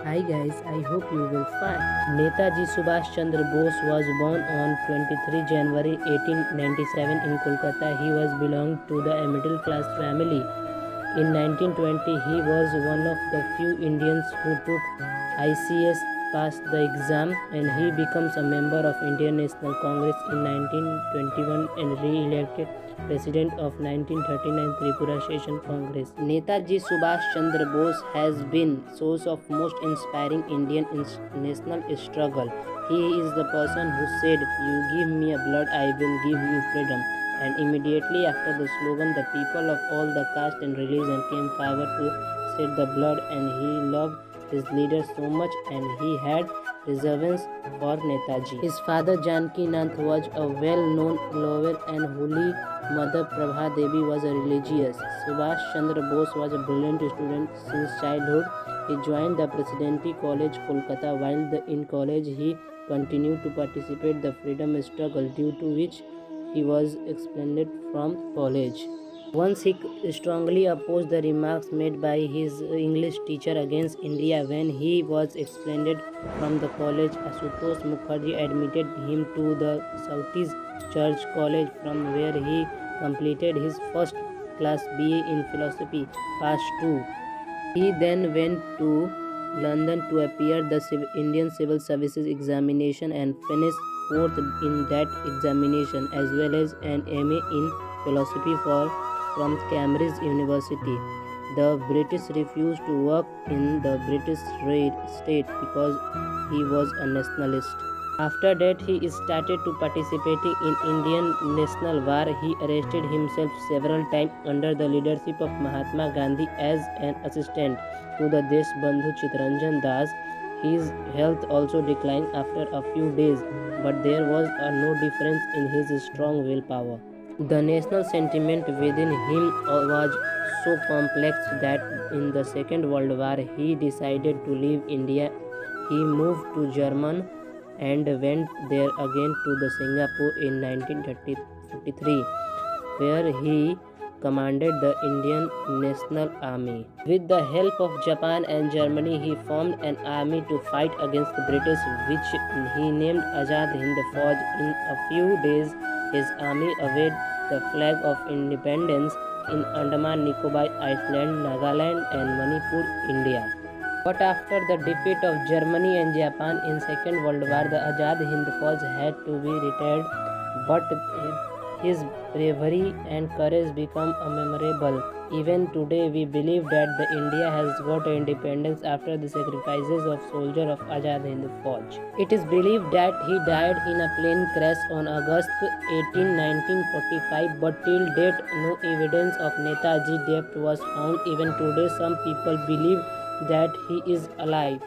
Hi guys, I hope you will fine. Netaji Subhash Chandra Bose was born on 23 January 1897 in Kolkata. He was belonged to the middle class family. In 1920, he was one of the few Indians who took ICS, passed the exam, and he becomes a member of Indian National Congress in 1921 and re-elected president of 1939 Tripura Session Congress. Netaji Subhash Chandra Bose has been source of most inspiring Indian national struggle. He is the person who said, "You give me a blood, I will give you freedom." And immediately after the slogan, the people of all the caste and religion came forward to shed the blood, and he loved his leader so much and he had reverence for Netaji. His father Janki Nath was a well-known lawyer and holy mother Prabha Devi was a religious. Subhash Chandra Bose was a brilliant student since childhood. He joined the Presidential College Kolkata. While in college he continued to participate in the freedom struggle, due to which he was expelled from college. Once he strongly opposed the remarks made by his English teacher against India when he was expelled from the college. Asutosh Mukherjee admitted him to the Southeast Church College, from where he completed his first class BA in philosophy, Pass 2. He then went to London to appear the Indian Civil Services examination and finished fourth in that examination, as well as an MA in philosophy from Cambridge University. The British refused to work in the British state because he was a nationalist. After that, he started to participating in Indian National War. He arrested himself several times under the leadership of Mahatma Gandhi as an assistant to the Deshbandhu Chittaranjan Das. His health also declined after a few days, but there was no difference in his strong willpower. The national sentiment within him was so complex that in the Second World War he decided to leave India. He moved to Germany and went there again to the Singapore in 1953, where he commanded the Indian National Army. With the help of Japan and Germany, he formed an army to fight against the British, which he named Azad Hind Fauj. In a few days, his army waved the flag of independence in Andaman Nicobar Island, Nagaland and Manipur, India. But after the defeat of Germany and Japan in Second World War, the Azad Hind Fauj had to be retired, but his bravery and courage become memorable. Even today, we believe that the India has got independence after the sacrifices of soldiers of Azad Hind Fauj. It is believed that he died in a plane crash on August 18, 1945, but till date, no evidence of Netaji's death was found. Even today, some people believe that he is alive.